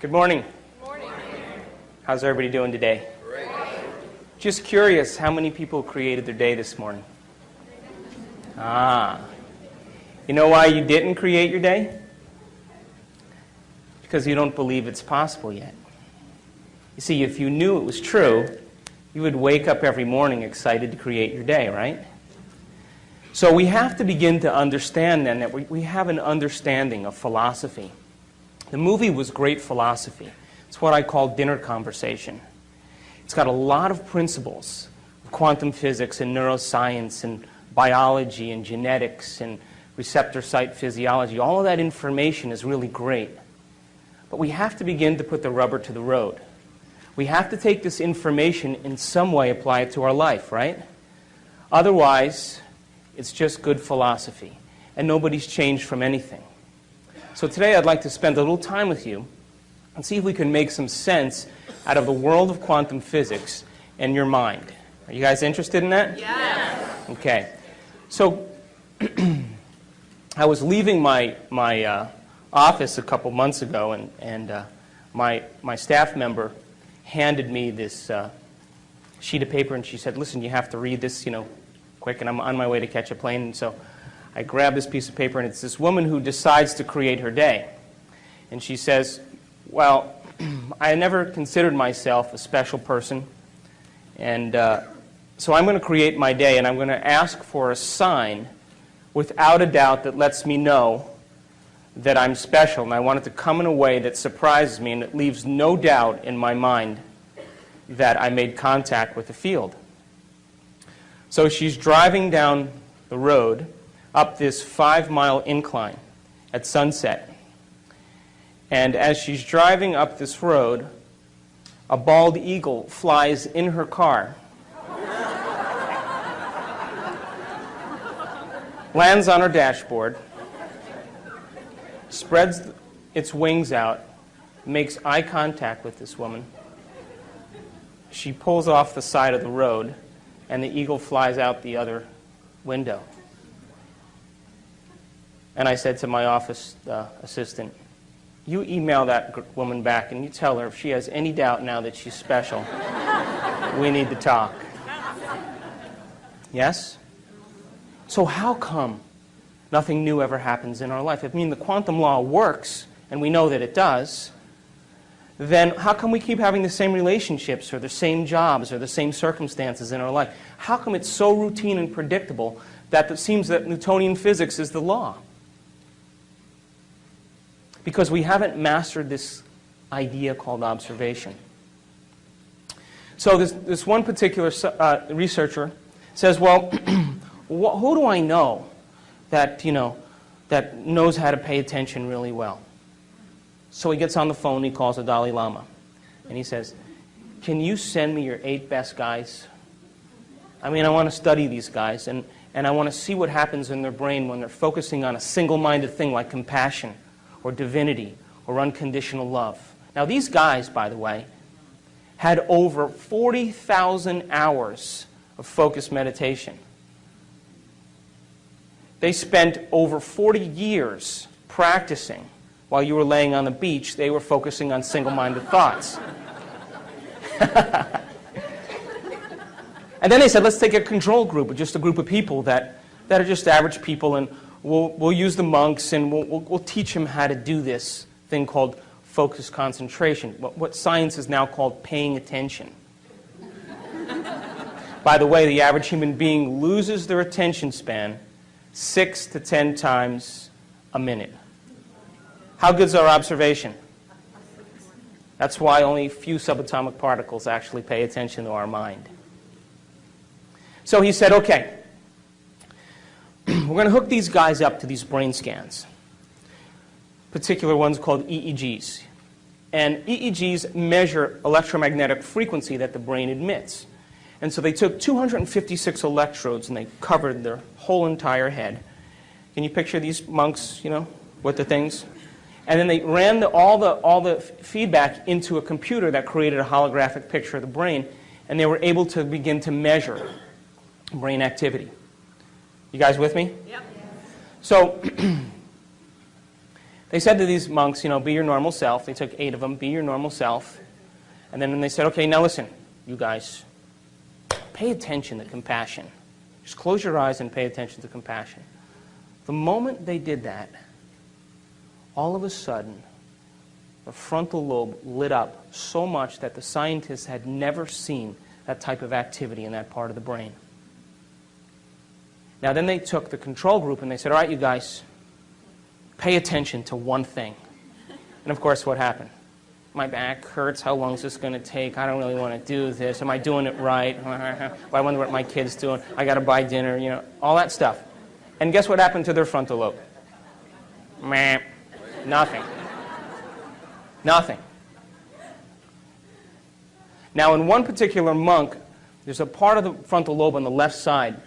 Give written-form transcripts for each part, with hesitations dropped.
Good morning. Good morning. How's everybody doing today? Great. Just curious, how many people created their day this morning? You know why you didn't create your day? Because you don't believe it's possible yet. You see, if you knew it was true, you would wake up every morning excited to create your day, right? So we have to begin to understand then that we have an understanding of philosophy. The movie was great philosophy. It's what I call dinner conversation. It's got a lot of principles of quantum physics and neuroscience and biology and genetics and receptor site physiology. All of that information is really great. But we have to begin to put the rubber to the road. We have to take this information in some way, apply it to our life, right? Otherwise, it's just good philosophy, and nobody's changed from anything. So today I'd like to spend a little time with you and see if we can make some sense out of the world of quantum physics and your mind. Are you guys interested in that? Yes. Okay. So I was leaving my office a couple months ago, and my staff member handed me this sheet of paper, and she said, "Listen, you have to read this, quick," and I'm on my way to catch a plane, and so I grabbed this piece of paper, and it's this woman who decides to create her day. And she says, "Well, I never considered myself a special person, and so I'm going to create my day, and I'm going to ask for a sign without a doubt that lets me know that I'm special, and I want it to come in a way that surprises me and it leaves no doubt in my mind that I made contact with the field." So she's driving down the road up this 5-mile incline at sunset. And as she's driving up this road, a bald eagle flies in her car, lands on her dashboard, spreads its wings out, makes eye contact with this woman. She pulls off the side of the road, and the eagle flies out the other window. And I said to my office assistant, "You email that woman back and you tell her if she has any doubt now that she's special, we need to talk." Yes? So how come nothing new ever happens in our life? If the quantum law works, and we know that it does, then how come we keep having the same relationships or the same jobs or the same circumstances in our life? How come it's so routine and predictable that it seems that Newtonian physics is the law? Because we haven't mastered this idea called observation. So this one particular researcher says, well, who do I know that, that knows how to pay attention really well? So he gets on the phone, he calls the Dalai Lama, and he says, "Can you send me your 8 best guys? I want to study these guys, and I want to see what happens in their brain when they're focusing on a single-minded thing like compassion or divinity or unconditional love." Now these guys, by the way, had over 40,000 hours of focused meditation. They spent over 40 years practicing. While you were laying on the beach, they were focusing on single-minded thoughts. And then they said, let's take a control group, just a group of people that are just average people, and we'll use the monks, and we'll teach them how to do this thing called focused concentration, what science is now called paying attention. By the way, the average human being loses their attention span 6 to 10 times a minute. How good's our observation? That's why only a few subatomic particles actually pay attention to our mind. So he said, okay, we're going to hook these guys up to these brain scans, particular ones called EEGs. And EEGs measure electromagnetic frequency that the brain emits. And so they took 256 electrodes and they covered their whole entire head. Can you picture these monks, with the things? And then they ran all the feedback into a computer that created a holographic picture of the brain, and they were able to begin to measure brain activity. You guys with me? Yep. So They said to these monks, be your normal self. They took 8 of them, be your normal self. And then they said, okay, now listen, you guys, pay attention to compassion. Just close your eyes and pay attention to compassion. The moment they did that, all of a sudden, the frontal lobe lit up so much that the scientists had never seen that type of activity in that part of the brain. Now then they took the control group and they said, all right, you guys, pay attention to one thing. And of course, what happened? My back hurts. How long is this going to take? I don't really want to do this. Am I doing it right? I wonder what my kid's doing. I got to buy dinner, all that stuff. And guess what happened to their frontal lobe? Meh. Nothing. Nothing. Now, in one particular monk, there's a part of the frontal lobe on the left side,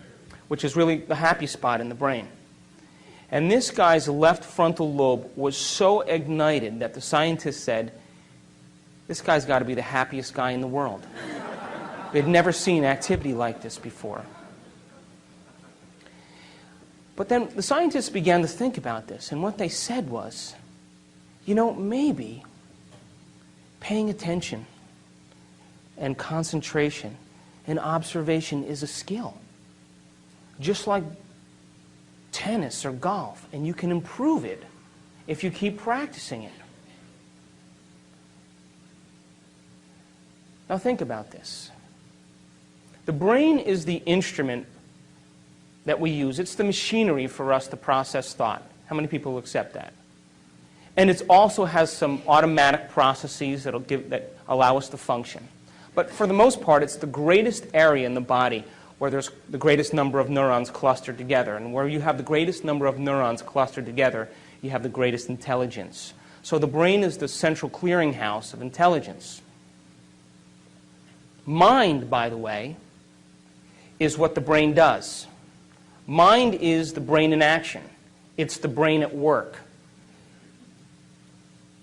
which is really the happy spot in the brain. And this guy's left frontal lobe was so ignited that the scientists said, this guy's got to be the happiest guy in the world. They'd never seen activity like this before. But then the scientists began to think about this, and what they said was, maybe paying attention and concentration and observation is a skill. Just like tennis or golf, and you can improve it if you keep practicing it. Now think about this. The brain is the instrument that we use. It's the machinery for us to process thought. How many people accept that? And it also has some automatic processes that allow us to function. But for the most part, it's the greatest area in the body where there's the greatest number of neurons clustered together. And where you have the greatest number of neurons clustered together, you have the greatest intelligence. So the brain is the central clearinghouse of intelligence. Mind, by the way, is what the brain does. Mind is the brain in action. It's the brain at work.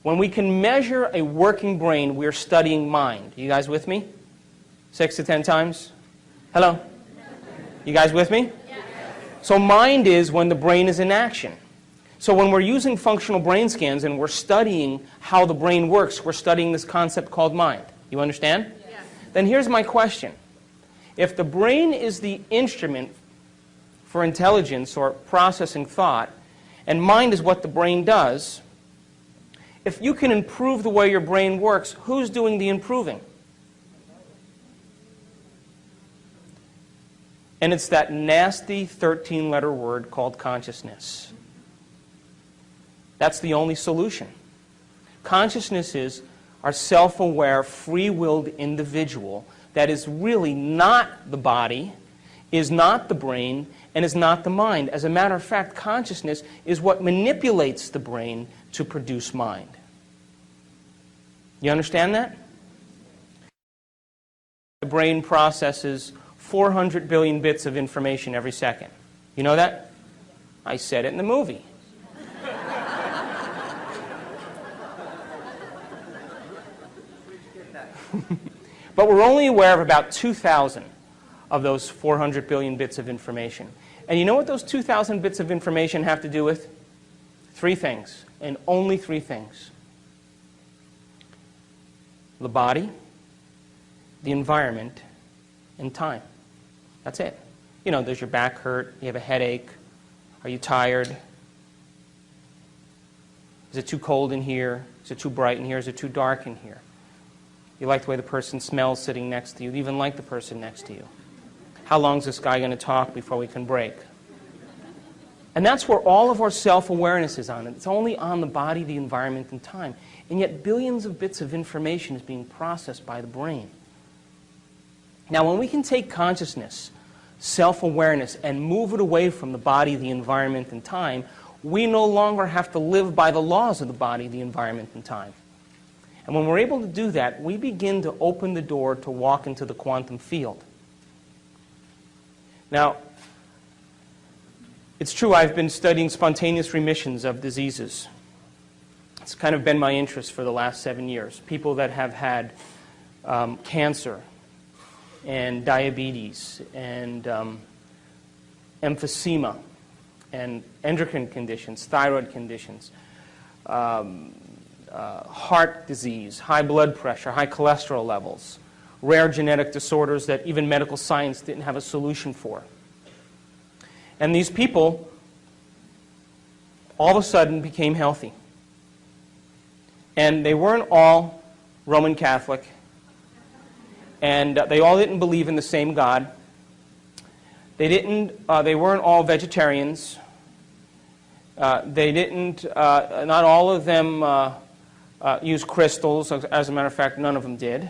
When we can measure a working brain, we're studying mind. You guys with me? 6 to 10 times? Hello? You guys with me? So mind is when the brain is in action. So when we're using functional brain scans and we're studying how the brain works, we're studying this concept called mind. You understand? Yes. Then here's my question. If the brain is the instrument for intelligence or processing thought, and mind is what the brain does, if you can improve the way your brain works, who's doing the improving? And it's that nasty 13-letter word called consciousness. That's the only solution. Consciousness is our self-aware, free-willed individual that is really not the body, is not the brain, and is not the mind. As a matter of fact, consciousness is what manipulates the brain to produce mind. You understand that? The brain processes 400 billion bits of information every second. You know that? I said it in the movie. But we're only aware of about 2,000 of those 400 billion bits of information. And you know what those 2,000 bits of information have to do with? 3 things, and only 3 things. The body, the environment, and time. That's it. Does your back hurt? You have a headache? Are you tired? Is it too cold in here? Is it too bright in here? Is it too dark in here? You like the way the person smells sitting next to you. You even like the person next to you. How long is this guy going to talk before we can break? And that's where all of our self-awareness is on. It's only on the body, the environment, and time. And yet billions of bits of information is being processed by the brain. Now, when we can take consciousness, self-awareness, and move it away from the body, the environment, and time, we no longer have to live by the laws of the body, the environment, and time. And when we're able to do that, we begin to open the door to walk into the quantum field. Now, it's true I've been studying spontaneous remissions of diseases. It's kind of been my interest for the last 7 years. People that have had cancer and diabetes and emphysema and endocrine conditions, thyroid conditions, heart disease, high blood pressure, high cholesterol levels, rare genetic disorders that even medical science didn't have a solution for. And these people all of a sudden became healthy. And they weren't all Roman Catholic, and they all didn't believe in the same God. They weren't all vegetarians. Not all of them use crystals. As a matter of fact, none of them did.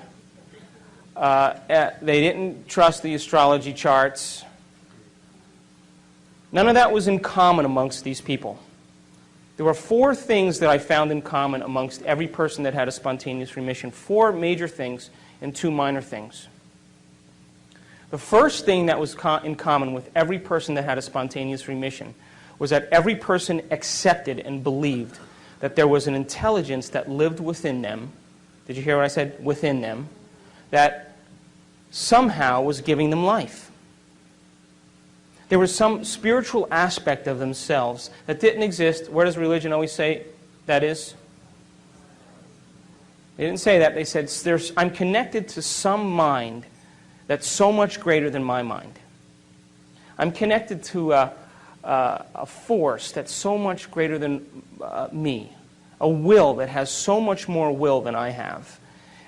They didn't trust the astrology charts. None of that was in common amongst these people. There were 4 things that I found in common amongst every person that had a spontaneous remission. 4 major things and 2 minor things. The first thing that was in common with every person that had a spontaneous remission was that every person accepted and believed that there was an intelligence that lived within them. Did you hear what I said? Within them. That somehow was giving them life. There was some spiritual aspect of themselves that didn't exist. Where does religion always say that is? They didn't say that. They said, I'm connected to some mind that's so much greater than my mind. I'm connected to a force that's so much greater than me. A will that has so much more will than I have.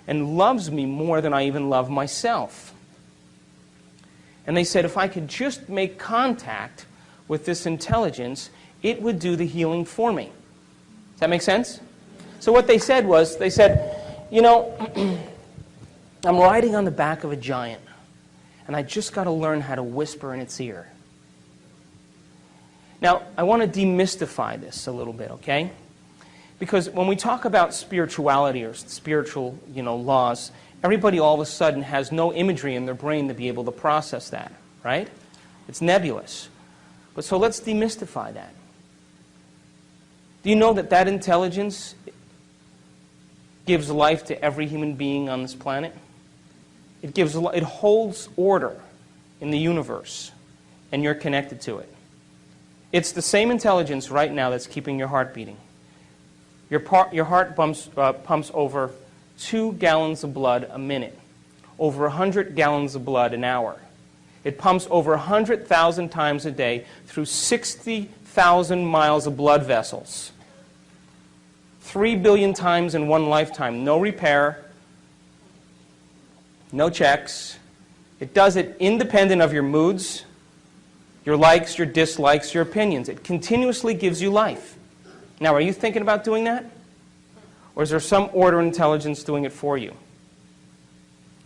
And loves me more than I even love myself. And they said, if I could just make contact with this intelligence, it would do the healing for me. Does that make sense? So what they said was, they said, you know, I'm riding on the back of a giant, and I just got to learn how to whisper in its ear. Now, I want to demystify this a little bit, okay? Because when we talk about spirituality or spiritual, laws, everybody all of a sudden has no imagery in their brain to be able to process that, right? It's nebulous. But so let's demystify that. Do you know that that intelligence gives life to every human being on this planet? It holds order in the universe, and you're connected to it. It's the same intelligence right now that's keeping your heart beating. Your heart pumps over 2 gallons of blood a minute, over 100 gallons of blood an hour. It pumps over 100,000 times a day through 60,000 miles of blood vessels. 3 billion times in one lifetime. No repair, no checks. It does it independent of your moods, your likes, your dislikes, your opinions. It continuously gives you life. Now, are you thinking about doing that? Or is there some order intelligence doing it for you?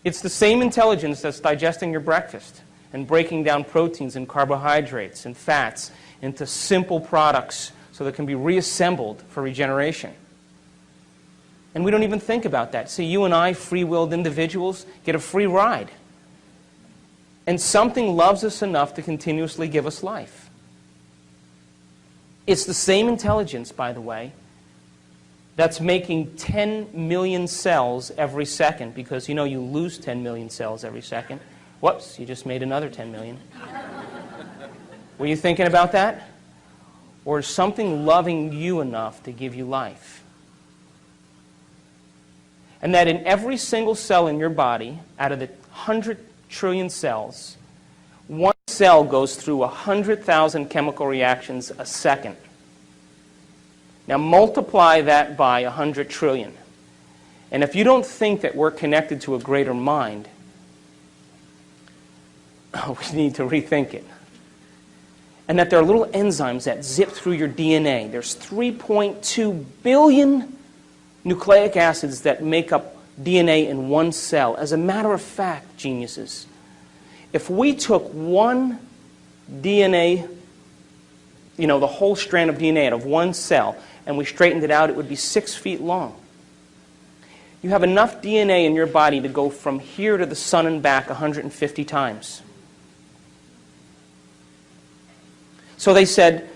It's the same intelligence that's digesting your breakfast and breaking down proteins and carbohydrates and fats into simple products so they can be reassembled for regeneration. And we don't even think about that. See, you and I, free-willed individuals, get a free ride. And something loves us enough to continuously give us life. It's the same intelligence, by the way, that's making 10 million cells every second, because you know you lose 10 million cells every second. Whoops, you just made another 10 million. Were you thinking about that? Or is something loving you enough to give you life? And that in every single cell in your body, out of the 100 trillion cells, one cell goes through 100,000 chemical reactions a second. Now multiply that by 100 trillion. And if you don't think that we're connected to a greater mind, we need to rethink it. And that there are little enzymes that zip through your DNA. There's 3.2 billion nucleic acids that make up DNA in one cell. As a matter of fact, geniuses, if we took one DNA, the whole strand of DNA out of one cell, and we straightened it out, it would be 6 feet long. You have enough DNA in your body to go from here to the sun and back 150 times. So they said,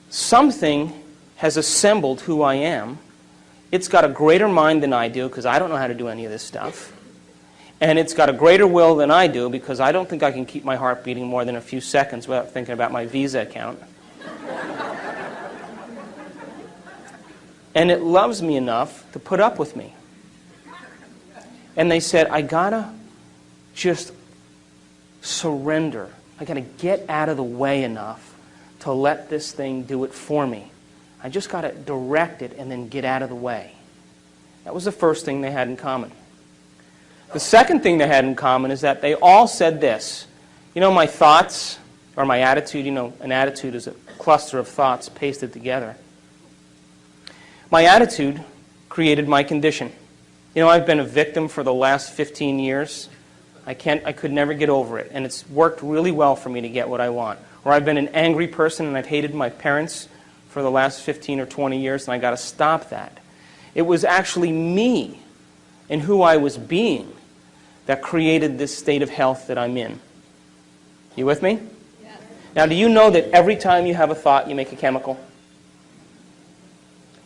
something has assembled who I am. It's got a greater mind than I do, because I don't know how to do any of this stuff. And it's got a greater will than I do, because I don't think I can keep my heart beating more than a few seconds without thinking about my Visa account. And it loves me enough to put up with me. And they said, I gotta just surrender. I gotta get out of the way enough to let this thing do it for me. I just gotta direct it and then get out of the way. That was the first thing they had in common. The second thing they had in common is that they all said this. You know, my thoughts, or my attitude, you know, an attitude is a cluster of thoughts pasted together. My attitude created my condition. You know, I've been a victim for the last 15 years. I could never get over it, and it's worked really well for me to get what I want. Or I've been an angry person and I've hated my parents for the last 15 or 20 years, and I got to stop that. It was actually me and who I was being that created this state of health that I'm in. You with me? Yeah. Now, do you know that every time you have a thought, you make a chemical?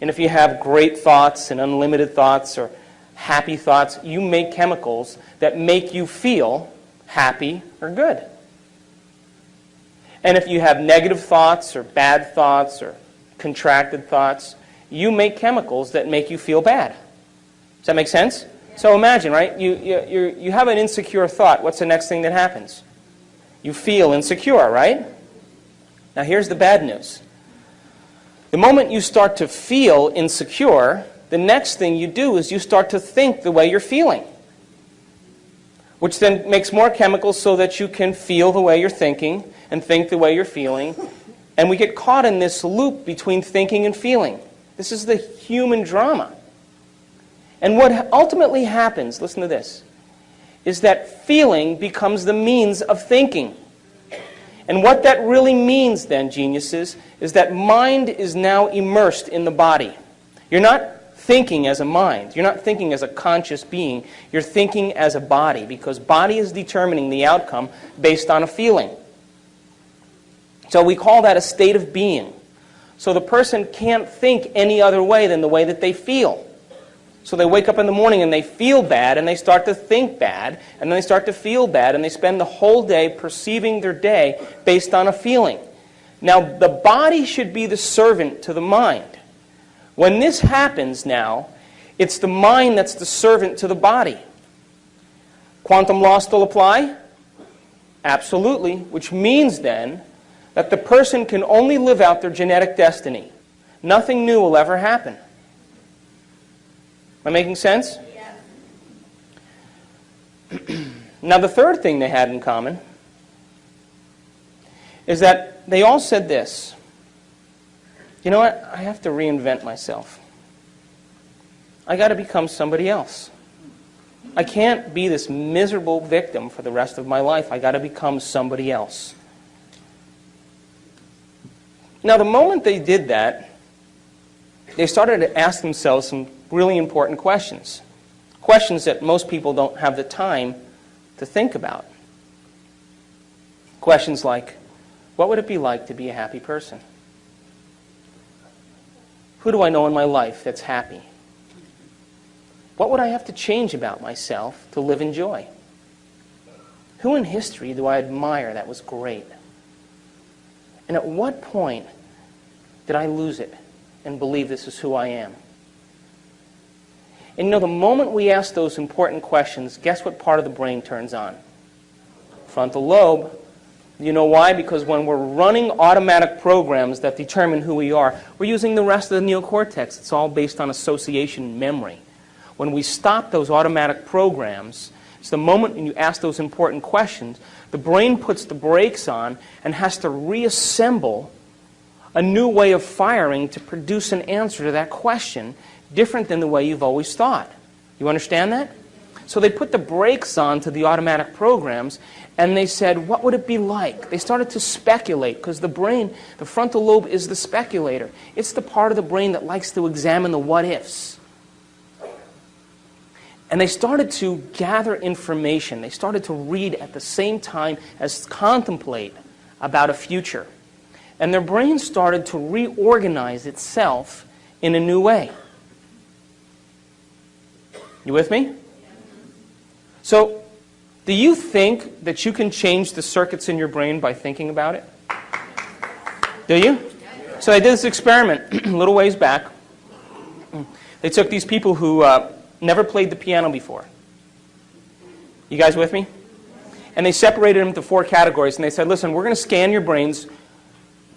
And if you have great thoughts and unlimited thoughts or happy thoughts, you make chemicals that make you feel happy or good. And if you have negative thoughts or bad thoughts or contracted thoughts, you make chemicals that make you feel bad. Does that make sense? Yeah. So imagine, right? You have an insecure thought. What's the next thing that happens? You feel insecure, right? Now here's the bad news. The moment you start to feel insecure, the next thing you do is you start to think the way you're feeling, which then makes more chemicals so that you can feel the way you're thinking and think the way you're feeling. And we get caught in this loop between thinking and feeling. This is the human drama. And what ultimately happens, listen to this, is that feeling becomes the means of thinking. And what that really means then, geniuses, is that mind is now immersed in the body. You're not thinking as a mind. You're not thinking as a conscious being. You're thinking as a body, because body is determining the outcome based on a feeling. So we call that a state of being. So the person can't think any other way than the way that they feel. So they wake up in the morning and they feel bad and they start to think bad and then they start to feel bad and they spend the whole day perceiving their day based on a feeling. Now the body should be the servant to the mind. When this happens now, it's the mind that's the servant to the body. Quantum law still apply? Absolutely, which means then that the person can only live out their genetic destiny. Nothing new will ever happen. Am I making sense? Yeah. Now the third thing they had in common is that they all said this. You know what? I have to reinvent myself. I got to become somebody else. I can't be this miserable victim for the rest of my life. I got to become somebody else. Now the moment they did that, they started to ask themselves some really important questions. Questions that most people don't have the time to think about. Questions like, what would it be like to be a happy person? Who do I know in my life that's happy? What would I have to change about myself to live in joy? Who in history do I admire that was great? And at what point did I lose it and believe this is who I am? And you know, the moment we ask those important questions, guess what part of the brain turns on? Frontal lobe. You know why? Because when we're running automatic programs that determine who we are, we're using the rest of the neocortex. It's all based on association and memory. When we stop those automatic programs, it's the moment when you ask those important questions, the brain puts the brakes on and has to reassemble a new way of firing to produce an answer to that question different than the way you've always thought. You understand that? So they put the brakes on to the automatic programs and they said, what would it be like? They started to speculate because the brain, the frontal lobe is the speculator. It's the part of the brain that likes to examine the what-ifs. And they started to gather information. They started to read at the same time as contemplate about a future. And their brain started to reorganize itself in a new way. You with me? So, do you think that you can change the circuits in your brain by thinking about it? Do you? So I did this experiment a little ways back. They took these people who never played the piano before. You guys with me? And they separated them into 4 categories, and they said, listen, we're going to scan your brains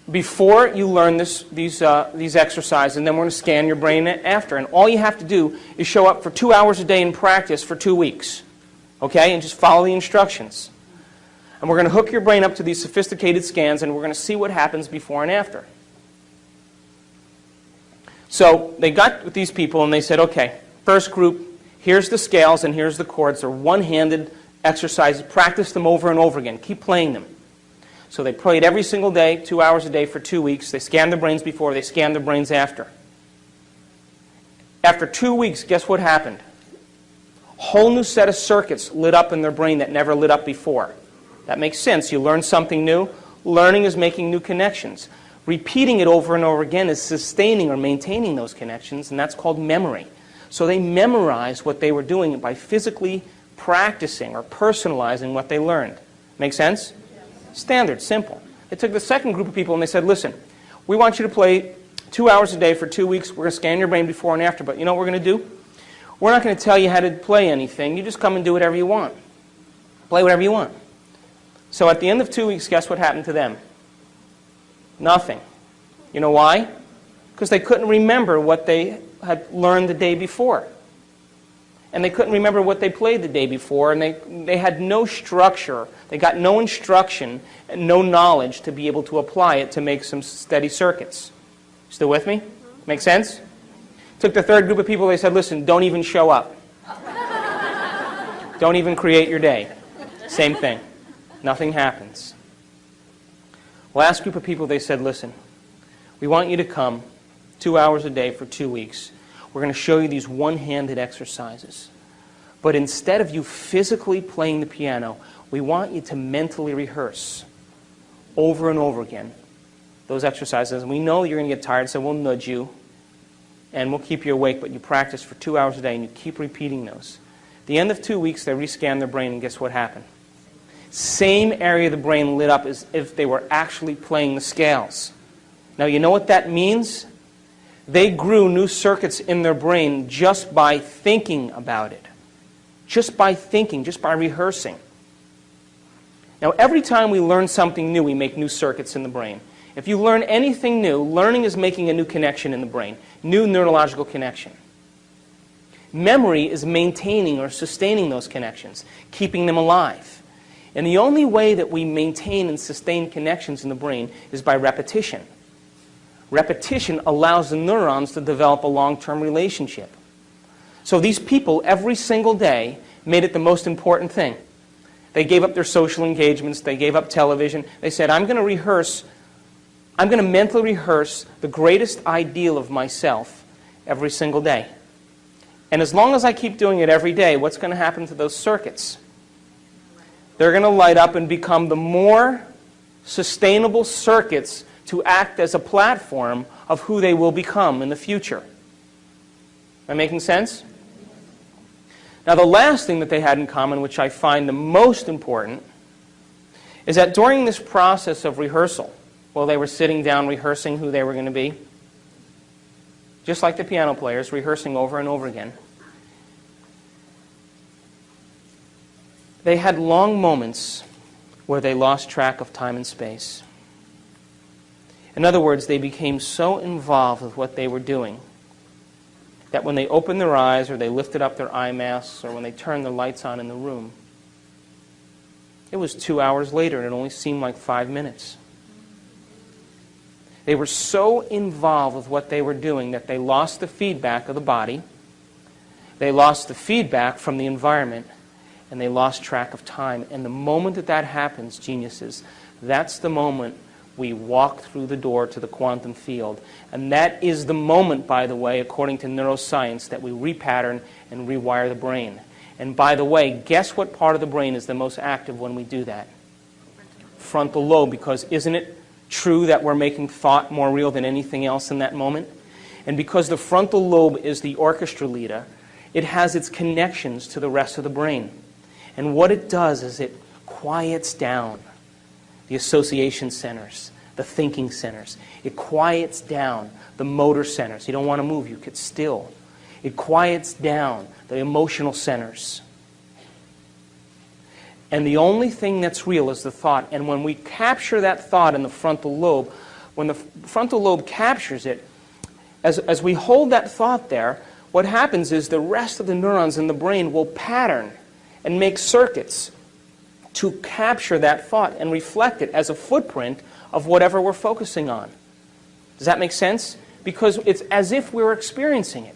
before you learn these exercises, and then we're going to scan your brain after. And all you have to do is show up for 2 hours a day in practice for 2 weeks, okay? And just follow the instructions. And we're going to hook your brain up to these sophisticated scans, and we're going to see what happens before and after. So they got with these people, and they said, okay, first group, here's the scales and here's the chords. They're one-handed exercises. Practice them over and over again. Keep playing them. So they played every single day, 2 hours a day for 2 weeks. They scanned their brains before, they scanned their brains after. After 2 weeks, guess what happened? A whole new set of circuits lit up in their brain that never lit up before. That makes sense. You learn something new. Learning is making new connections. Repeating it over and over again is sustaining or maintaining those connections, and that's called memory. So they memorized what they were doing by physically practicing or personalizing what they learned. Make sense? Standard, simple. They took the second group of people and they said, listen, we want you to play 2 hours a day for 2 weeks. We're going to scan your brain before and after, but you know what we're going to do? We're not going to tell you how to play anything. You just come and do whatever you want. Play whatever you want. So at the end of 2 weeks, guess what happened to them? Nothing. You know why? Because they couldn't remember what they had learned the day before. And they couldn't remember what they played the day before, and they had no structure. They got no instruction and no knowledge to be able to apply it to make some steady circuits. Still with me? Make sense? Took the third group of people, they said, listen, don't even show up. Don't even create your day. Same thing. Nothing happens. Last group of people, they said, listen, we want you to come 2 hours a day for 2 weeks. We're going to show you these one-handed exercises. But instead of you physically playing the piano, we want you to mentally rehearse over and over again those exercises. And we know you're going to get tired, so we'll nudge you and we'll keep you awake, but you practice for 2 hours a day and you keep repeating those. At the end of 2 weeks, they rescanned their brain, and guess what happened? Same area of the brain lit up as if they were actually playing the scales. Now, you know what that means? They grew new circuits in their brain just by thinking about it. Just by thinking, just by rehearsing. Now, every time we learn something new, we make new circuits in the brain. If you learn anything new, learning is making a new connection in the brain, new neurological connection. Memory is maintaining or sustaining those connections, keeping them alive. And the only way that we maintain and sustain connections in the brain is by repetition. Repetition allows the neurons to develop a long-term relationship. So these people, every single day, made it the most important thing. They gave up their social engagements. They gave up television. They said, I'm going to mentally rehearse the greatest ideal of myself every single day. And as long as I keep doing it every day, what's going to happen to those circuits? They're going to light up and become the more sustainable circuits to act as a platform of who they will become in the future. Am I making sense? Now, the last thing that they had in common, which I find the most important, is that during this process of rehearsal, while they were sitting down rehearsing who they were going to be, just like the piano players, rehearsing over and over again, they had long moments where they lost track of time and space. In other words, they became so involved with what they were doing that when they opened their eyes or they lifted up their eye masks or when they turned the lights on in the room, it was 2 hours later and it only seemed like 5 minutes. They were so involved with what they were doing that they lost the feedback of the body, they lost the feedback from the environment, and they lost track of time. And the moment that that happens, geniuses, that's the moment we walk through the door to the quantum field. And that is the moment, by the way, according to neuroscience, that we repattern and rewire the brain. And by the way, guess what part of the brain is the most active when we do that? Frontal lobe, because isn't it true that we're making thought more real than anything else in that moment? And because the frontal lobe is the orchestra leader, it has its connections to the rest of the brain. And what it does is it quiets down the association centers, the thinking centers. It quiets down the motor centers. You don't want to move, you get still. It quiets down the emotional centers. And the only thing that's real is the thought. And when we capture that thought in the frontal lobe, when the frontal lobe captures it, as we hold that thought there, what happens is the rest of the neurons in the brain will pattern and make circuits to capture that thought and reflect it as a footprint of whatever we're focusing on. Does that make sense? Because it's as if we're experiencing it.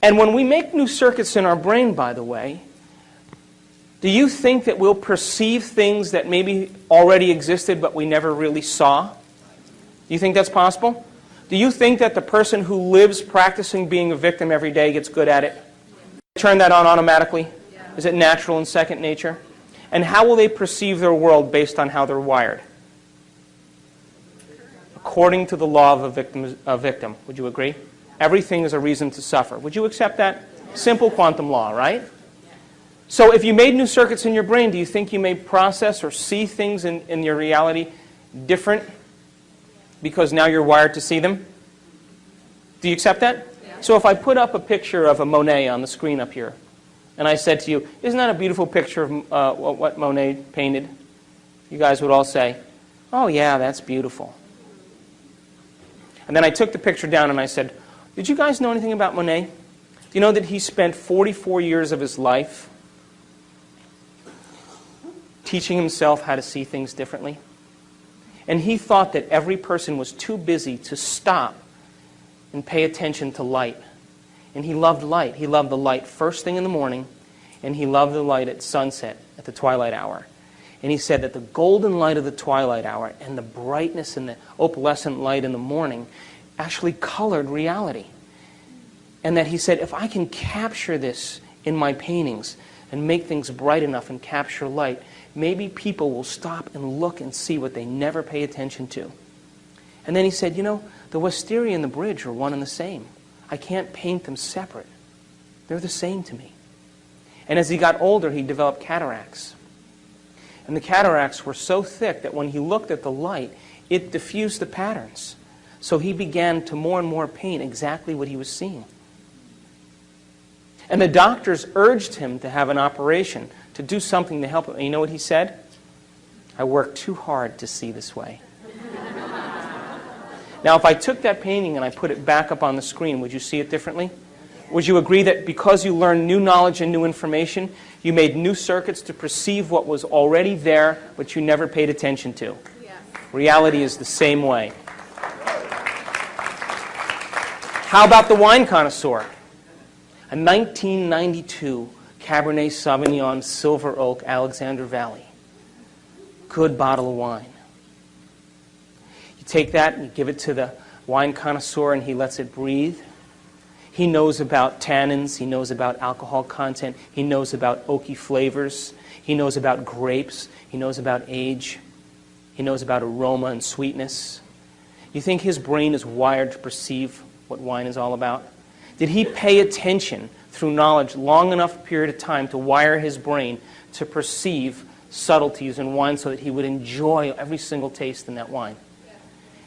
And when we make new circuits in our brain, by the way, do you think that we'll perceive things that maybe already existed but we never really saw? Do you think that's possible? Do you think that the person who lives practicing being a victim every day gets good at it? Turn that on automatically? Yeah. Is it natural and second nature? And how will they perceive their world based on how they're wired? According to the law of a victim. Would you agree? Everything is a reason to suffer. Would you accept that? Simple quantum law, right? So if you made new circuits in your brain, do you think you may process or see things in your reality different because now you're wired to see them? Do you accept that? Yeah. So if I put up a picture of a Monet on the screen up here, and I said to you, isn't that a beautiful picture of what Monet painted? You guys would all say, oh yeah, that's beautiful. And then I took the picture down and I said, did you guys know anything about Monet? Do you know that he spent 44 years of his life teaching himself how to see things differently? And he thought that every person was too busy to stop and pay attention to light. And he loved light. He loved the light first thing in the morning, and he loved the light at sunset, at the twilight hour. And he said that the golden light of the twilight hour and the brightness and the opalescent light in the morning actually colored reality. And that he said, if I can capture this in my paintings and make things bright enough and capture light, maybe people will stop and look and see what they never pay attention to. And then he said, you know, the wisteria and the bridge are one and the same. I can't paint them separate. They're the same to me. And as he got older, he developed cataracts. And the cataracts were so thick that when he looked at the light, it diffused the patterns. So he began to more and more paint exactly what he was seeing. And the doctors urged him to have an operation, to do something to help him. And you know what he said? I worked too hard to see this way. Now, if I took that painting and I put it back up on the screen, would you see it differently? Would you agree that because you learned new knowledge and new information, you made new circuits to perceive what was already there, but you never paid attention to? Yes. Reality is the same way. How about the wine connoisseur? A 1992 Cabernet Sauvignon Silver Oak Alexander Valley. Good bottle of wine. You take that and you give it to the wine connoisseur and he lets it breathe. He knows about tannins. He knows about alcohol content. He knows about oaky flavors. He knows about grapes. He knows about age. He knows about aroma and sweetness. You think his brain is wired to perceive what wine is all about? Did he pay attention through knowledge long enough period of time to wire his brain to perceive subtleties in wine so that he would enjoy every single taste in that wine?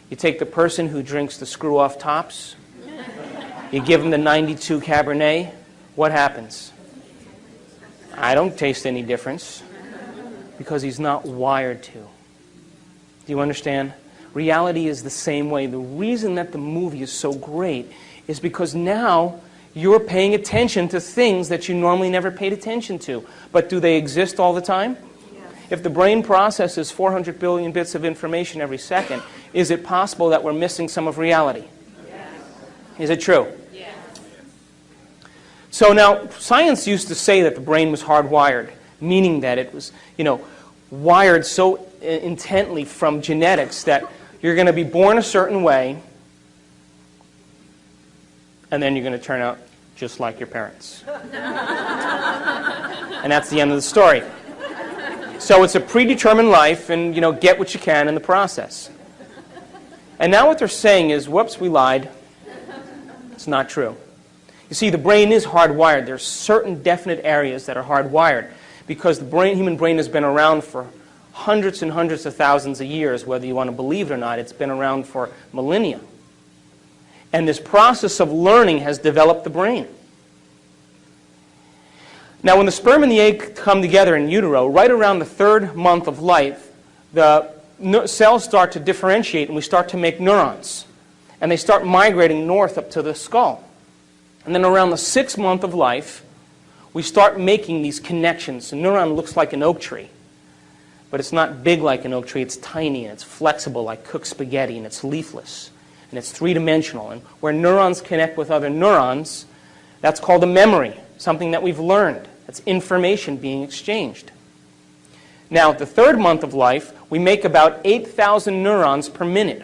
You take the person who drinks the screw-off tops, you give him the 92 Cabernet, what happens? I don't taste any difference because he's not wired to. Do you understand? Reality is the same way. The reason that the movie is so great is because now you're paying attention to things that you normally never paid attention to. But do they exist all the time? Yeah. If the brain processes 400 billion bits of information every second, is it possible that we're missing some of reality? Yes. Is it true? Yes. So now, science used to say that the brain was hardwired, meaning that it was, wired so intently from genetics that you're going to be born a certain way, and then you're going to turn out just like your parents. And that's the end of the story. So it's a predetermined life, and get what you can in the process. And now what they're saying is, whoops, we lied. It's not true. You see, the brain is hardwired. There's certain definite areas that are hardwired because the human brain has been around for hundreds and hundreds of thousands of years, whether you want to believe it or not. It's been around for millennia. And this process of learning has developed the brain. Now, when the sperm and the egg come together in utero, right around the 3rd month of life, the cells start to differentiate and we start to make neurons. And they start migrating north up to the skull. And then around the 6th month of life, we start making these connections. A neuron looks like an oak tree. But it's not big like an oak tree. It's tiny and it's flexible like cooked spaghetti, and it's leafless. And it's 3-dimensional. And where neurons connect with other neurons, that's called a memory, something that we've learned. That's information being exchanged. Now, at the 3rd month of life, we make about 8,000 neurons per minute.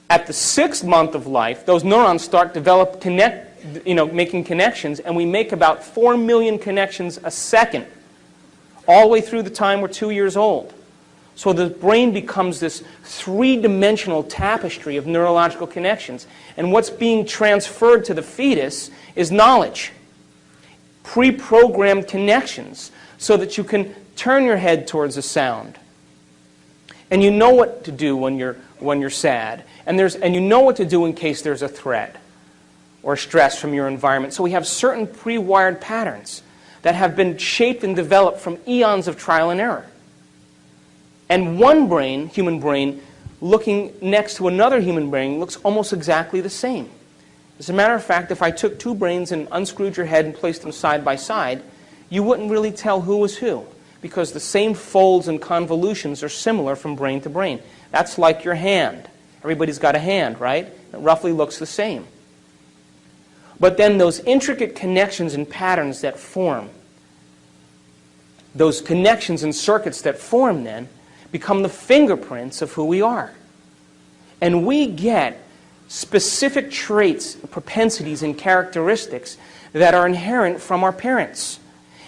At the 6th month of life, those neurons start making connections, and we make about 4 million connections a second, all the way through the time we're 2 years old. So the brain becomes this 3-dimensional tapestry of neurological connections. And what's being transferred to the fetus is knowledge, pre-programmed connections, so that you can turn your head towards a sound. And you know what to do when you're sad. And you know what to do in case there's a threat or stress from your environment. So we have certain pre-wired patterns that have been shaped and developed from eons of trial and error. And one brain, human brain, looking next to another human brain looks almost exactly the same. As a matter of fact, if I took 2 brains and unscrewed your head and placed them side by side, you wouldn't really tell who was who, because the same folds and convolutions are similar from brain to brain. That's like your hand. Everybody's got a hand, right? It roughly looks the same. But then those intricate connections and patterns that form, those connections and circuits that form then, become the fingerprints of who we are. And we get specific traits, propensities, and characteristics that are inherent from our parents.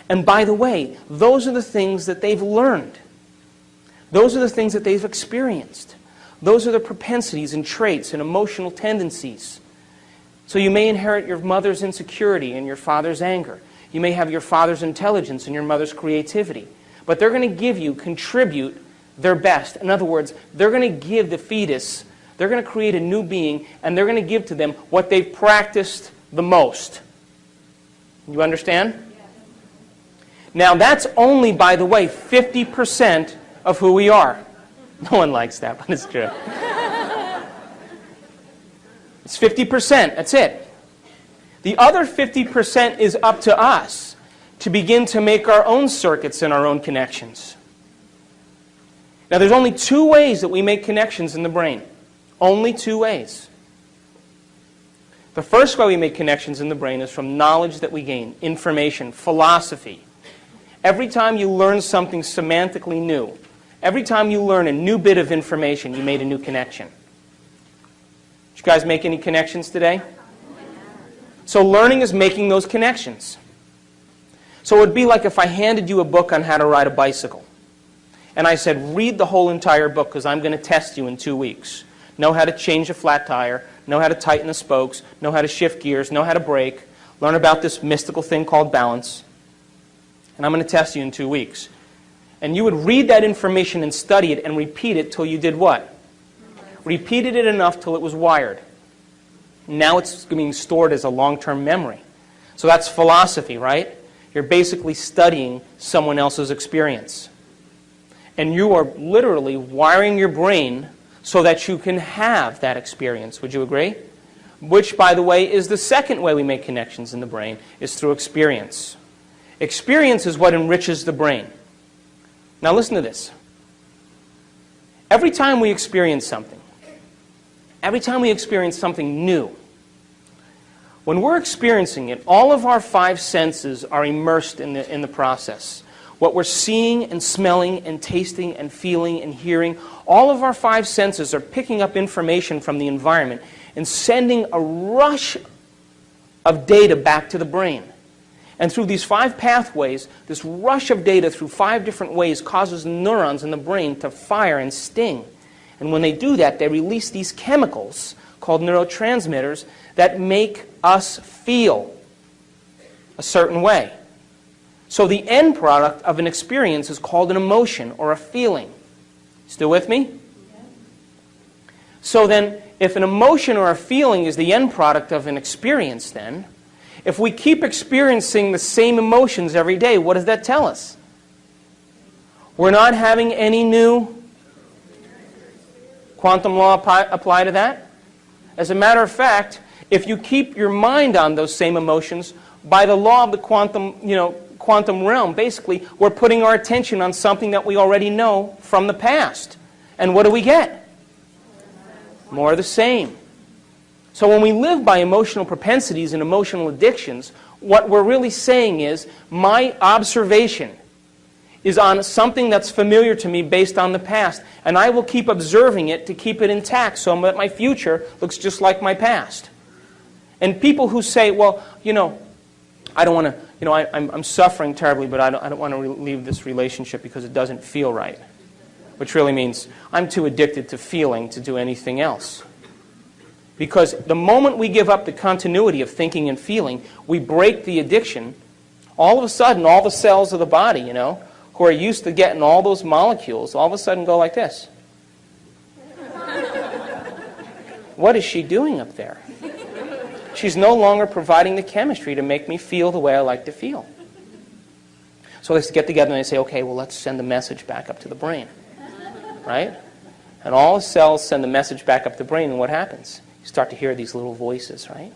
And by the way, those are the things that they've learned. Those are the things that they've experienced. Those are the propensities and traits and emotional tendencies. So you may inherit your mother's insecurity and your father's anger. You may have your father's intelligence and your mother's creativity. But they're going to contribute their best. In other words, they're going to give the fetus, they're going to create a new being, and they're going to give to them what they've practiced the most. You understand? Now, that's only, by the way, 50% of who we are. No one likes that, but it's true. It's 50%. That's it. The other 50% is up to us to begin to make our own circuits and our own connections. Now, there's only 2 ways that we make connections in the brain. Only 2 ways. The first way we make connections in the brain is from knowledge that we gain, information, philosophy. Every time you learn something semantically new, every time you learn a new bit of information, you made a new connection. Did you guys make any connections today? So learning is making those connections. So it would be like if I handed you a book on how to ride a bicycle. And I said, read the whole entire book because I'm going to test you in 2 weeks. Know how to change a flat tire, know how to tighten the spokes, know how to shift gears, know how to brake, learn about this mystical thing called balance. And I'm going to test you in 2 weeks. And you would read that information and study it and repeat it till you did what? Repeated it enough till it was wired. Now it's being stored as a long-term memory. So that's philosophy, right? You're basically studying someone else's experience. And you are literally wiring your brain so that you can have that experience. Would you agree? Which, by the way, is the second way we make connections in the brain, is through experience. Experience is what enriches the brain. Now listen to this. Every time we experience something new, when we're experiencing it, all of our 5 senses are immersed in the process. What we're seeing and smelling and tasting and feeling and hearing, all of our 5 senses are picking up information from the environment and sending a rush of data back to the brain. And through these 5 pathways, this rush of data through 5 different ways causes neurons in the brain to fire and sting. And when they do that, they release these chemicals called neurotransmitters that make us feel a certain way. So the end product of an experience is called an emotion or a feeling. Still with me? So then, if an emotion or a feeling is the end product of an experience, then, if we keep experiencing the same emotions every day, what does that tell us? We're not having any new quantum law apply to that? As a matter of fact, if you keep your mind on those same emotions, by the law of the quantum realm, basically, we're putting our attention on something that we already know from the past. And what do we get? More of the same. So when we live by emotional propensities and emotional addictions, what we're really saying is, my observation is on something that's familiar to me based on the past, and I will keep observing it to keep it intact so that my future looks just like my past. And people who say, well, I don't want to, I'm suffering terribly, but I don't want to leave this relationship because it doesn't feel right. Which really means I'm too addicted to feeling to do anything else. Because the moment we give up the continuity of thinking and feeling, we break the addiction. All of a sudden, all the cells of the body, who are used to getting all those molecules, all of a sudden go like this. What is she doing up there? She's no longer providing the chemistry to make me feel the way I like to feel. So they get together and they say, okay, well, let's send the message back up to the brain. Right? And all the cells send the message back up the brain, and what happens? You start to hear these little voices, right?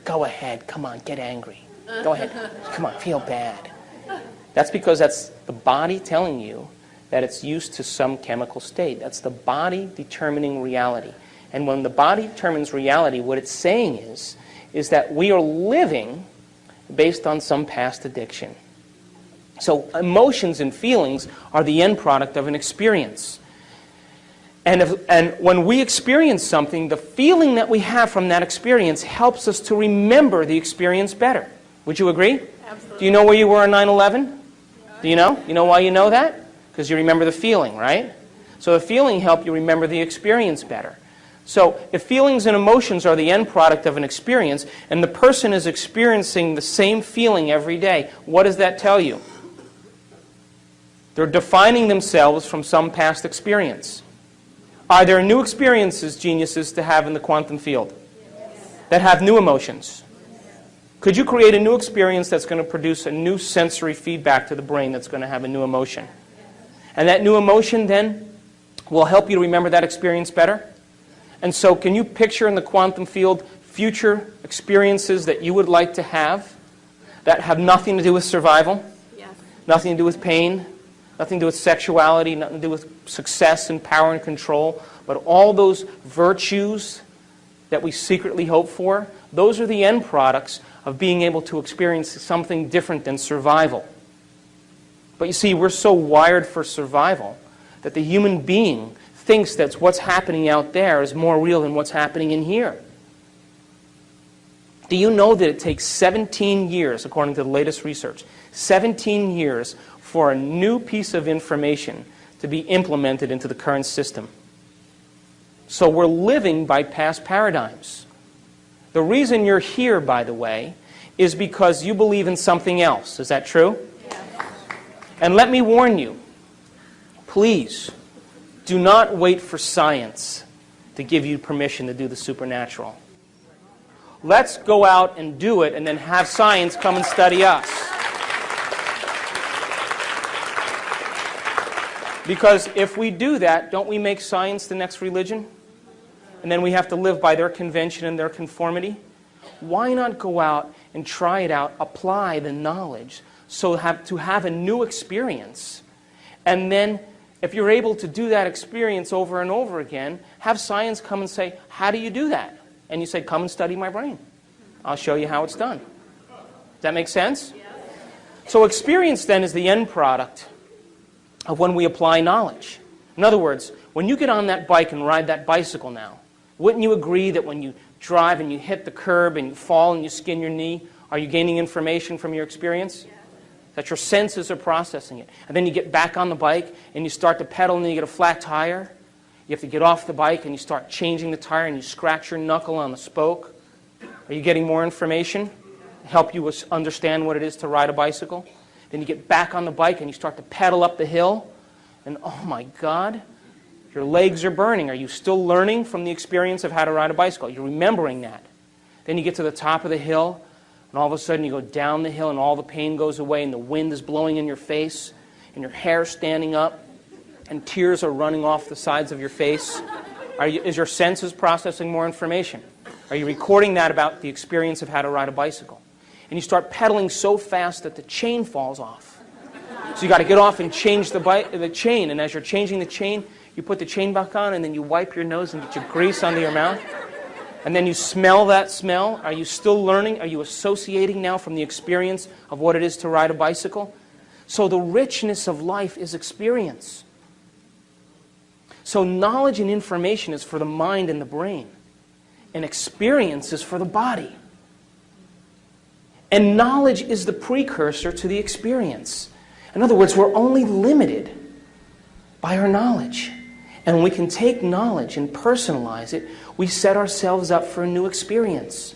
Go ahead, come on, get angry. Go ahead, come on, feel bad. That's because that's the body telling you that it's used to some chemical state. That's the body determining reality. And when the body determines reality, what it's saying is that we are living based on some past addiction. So emotions and feelings are the end product of an experience. And when we experience something, the feeling that we have from that experience helps us to remember the experience better. Would you agree? Absolutely. Do you know where you were on 9/11? Do you know? You know why you know that? Because you remember the feeling, right? So the feeling helps you remember the experience better. So if feelings and emotions are the end product of an experience, and the person is experiencing the same feeling every day, what does that tell you? They're defining themselves from some past experience. Are there new experiences, geniuses, to have in the quantum field that have new emotions? Could you create a new experience that's going to produce a new sensory feedback to the brain that's going to have a new emotion? And that new emotion then will help you to remember that experience better? And so can you picture in the quantum field future experiences that you would like to have that have nothing to do with survival? Yes. Nothing to do with pain? Nothing to do with sexuality, nothing to do with success and power and control, but all those virtues that we secretly hope for, those are the end products of being able to experience something different than survival. But you see, we're so wired for survival that the human being thinks that what's happening out there is more real than what's happening in here. Do you know that it takes 17 years, according to the latest research, 17 years for a new piece of information to be implemented into the current system? So we're living by past paradigms. The reason you're here, by the way, is because you believe in something else. Is that true? Yes. And let me warn you, please, do not wait for science to give you permission to do the supernatural. Let's go out and do it and then have science come and study us. Because if we do that, don't we make science the next religion? And then we have to live by their convention and their conformity? Why not go out and try it out, apply the knowledge, so to have a new experience? And then, if you're able to do that experience over and over again, have science come and say, how do you do that? And you say, come and study my brain. I'll show you how it's done. Does that make sense? Yes. So experience then is the end product of when we apply knowledge. In other words, when you get on that bike and ride that bicycle now, wouldn't you agree that when you drive and you hit the curb and you fall and you skin your knee, are you gaining information from your experience? Yes. That your senses are processing it. And then you get back on the bike and you start to pedal and then you get a flat tire. You have to get off the bike and you start changing the tire and you scratch your knuckle on the spoke. Are you getting more information? Help you understand what it is to ride a bicycle? Then you get back on the bike and you start to pedal up the hill. And oh my God, your legs are burning. Are you still learning from the experience of how to ride a bicycle? You're remembering that. Then you get to the top of the hill, and all of a sudden you go down the hill and all the pain goes away and the wind is blowing in your face and your hair standing up and tears are running off the sides of your face. Is your senses processing more information? Are you recording that about the experience of how to ride a bicycle? And you start pedaling so fast that the chain falls off. So you got to get off and change the chain. And as you're changing the chain, you put the chain back on and then you wipe your nose and get your grease under your mouth. And then you smell that smell. Are you still learning? Are you associating now from the experience of what it is to ride a bicycle? So the richness of life is experience. So knowledge and information is for the mind and the brain. And experience is for the body. And knowledge is the precursor to the experience. In other words, we're only limited by our knowledge. And when we can take knowledge and personalize it, we set ourselves up for a new experience.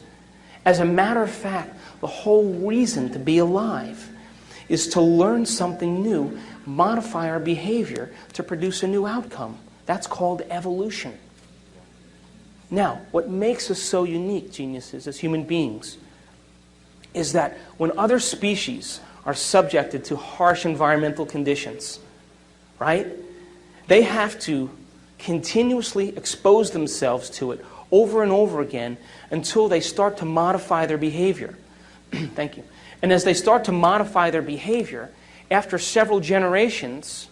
As a matter of fact, the whole reason to be alive is to learn something new, modify our behavior to produce a new outcome. That's called evolution. Now, what makes us so unique, geniuses, as human beings, is that when other species are subjected to harsh environmental conditions, right, they have to continuously expose themselves to it over and over again until they start to modify their behavior. Thank you. And as they start to modify their behavior, after several generations,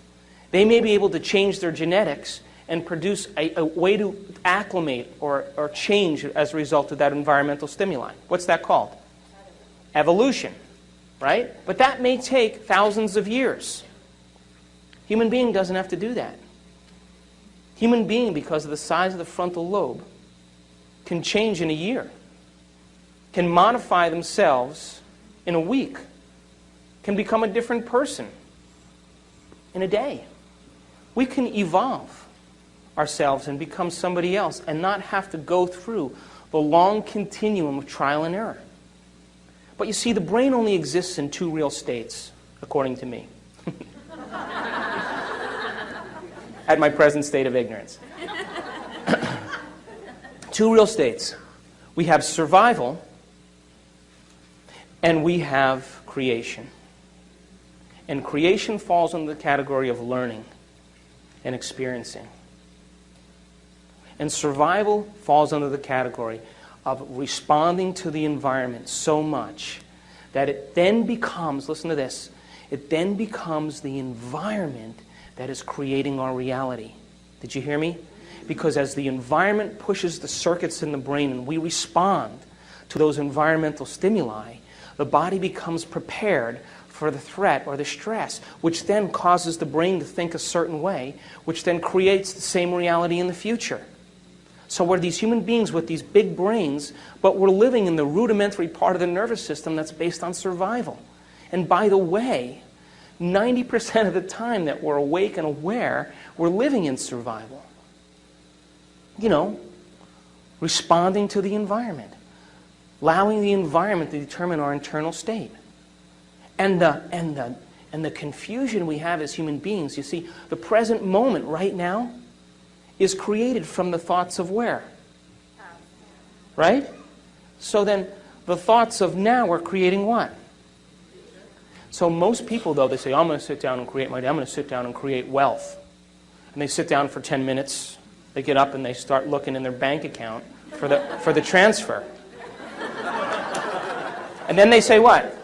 they may be able to change their genetics and produce a way to acclimate or change as a result of that environmental stimuli. What's that called? Evolution, right? But that may take thousands of years. Human being doesn't have to do that. Human being, because of the size of the frontal lobe, can change in a year, can modify themselves in a week, can become a different person in a day. We can evolve ourselves and become somebody else and not have to go through the long continuum of trial and error. But you see, the brain only exists in two real states, according to me. At my present state of ignorance. Two real states. We have survival and we have creation. And creation falls under the category of learning and experiencing. And survival falls under the category of responding to the environment so much that it then becomes, listen to this, it then becomes the environment that is creating our reality. Did you hear me? Because as the environment pushes the circuits in the brain and we respond to those environmental stimuli, the body becomes prepared for the threat or the stress, which then causes the brain to think a certain way, which then creates the same reality in the future. So we're these human beings with these big brains, but we're living in the rudimentary part of the nervous system that's based on survival. And by the way, 90% of the time that we're awake and aware, we're living in survival. You know, responding to the environment, allowing the environment to determine our internal state. And the confusion we have as human beings, you see, the present moment right now is created from the thoughts of where? Right? So then the thoughts of now are creating what? So most people, though, they say, I'm going to sit down and create my day. I'm going to sit down and create wealth. And they sit down for 10 minutes. They get up and they start looking in their bank account for the transfer. And then they say what?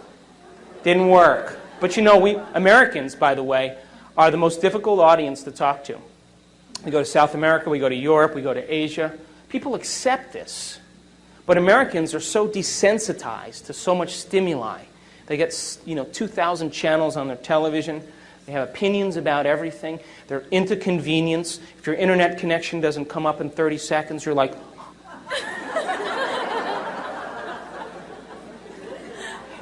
Didn't work. But you know, we Americans, by the way, are the most difficult audience to talk to. We go to South America, we go to Europe, we go to Asia. People accept this. But Americans are so desensitized to so much stimuli. They get, 2,000 channels on their television. They have opinions about everything. They're into convenience. If your internet connection doesn't come up in 30 seconds, you're like...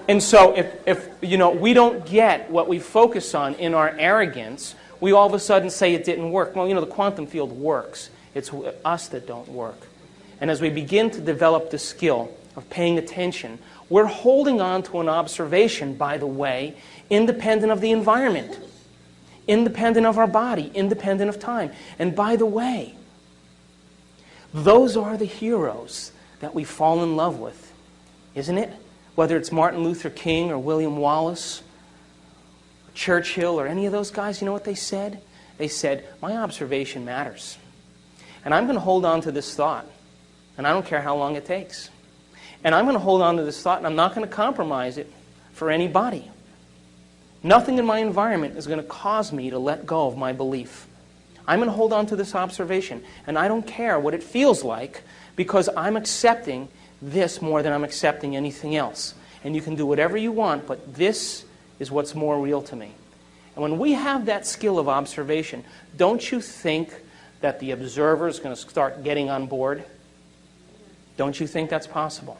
And so if we don't get what we focus on in our arrogance, we all of a sudden say it didn't work. Well, the quantum field works. It's us that don't work. And as we begin to develop the skill of paying attention, we're holding on to an observation, by the way, independent of the environment, independent of our body, independent of time. And by the way, those are the heroes that we fall in love with, isn't it? Whether it's Martin Luther King or William Wallace, or Churchill, or any of those guys, you know what they said? They said, my observation matters. And I'm going to hold on to this thought, and I don't care how long it takes. And I'm going to hold on to this thought, and I'm not going to compromise it for anybody. Nothing in my environment is going to cause me to let go of my belief. I'm going to hold on to this observation, and I don't care what it feels like, because I'm accepting this more than I'm accepting anything else. And you can do whatever you want, but this is what's more real to me. And when we have that skill of observation, don't you think that the observer is going to start getting on board? Don't you think that's possible?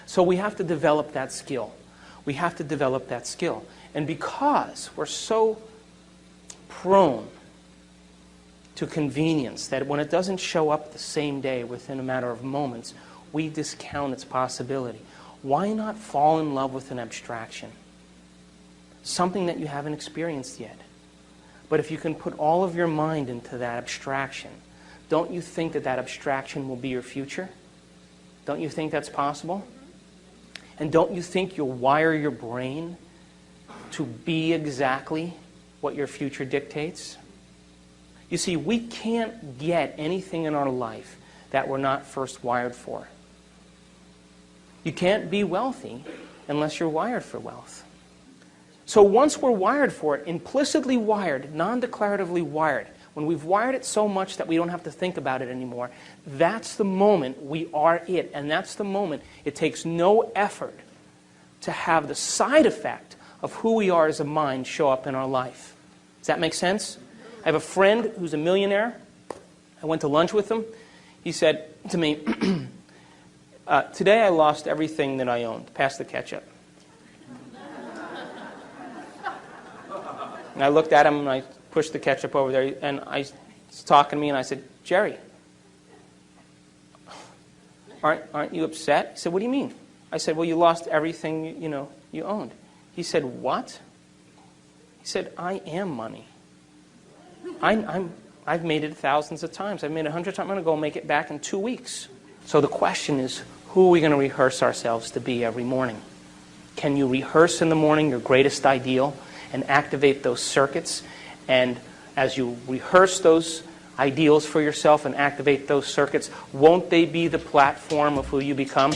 So we have to develop that skill. We have to develop that skill. And because we're so prone to convenience that when it doesn't show up the same day within a matter of moments, we discount its possibility. Why not fall in love with an abstraction? Something that you haven't experienced yet. But if you can put all of your mind into that abstraction, don't you think that that abstraction will be your future? Don't you think that's possible? And don't you think you'll wire your brain to be exactly what your future dictates? You see, we can't get anything in our life that we're not first wired for. You can't be wealthy unless you're wired for wealth. So once we're wired for it, implicitly wired, non-declaratively wired, when we've wired it so much that we don't have to think about it anymore, that's the moment we are it. And that's the moment it takes no effort to have the side effect of who we are as a mind show up in our life. Does that make sense? I have a friend who's a millionaire. I went to lunch with him. He said to me, today I lost everything that I owned. Pass the ketchup. And I looked at him and I pushed the ketchup over there, and I was talking to me and I said, Jerry, aren't you upset? He said, what do you mean? I said, well, you lost everything you owned. He said, what? He said, I am money. I've made it thousands of times. I've made it 100 times. I'm going to go make it back in 2 weeks. So the question is, who are we going to rehearse ourselves to be every morning? Can you rehearse in the morning your greatest ideal and activate those circuits? And as you rehearse those ideals for yourself and activate those circuits, won't they be the platform of who you become?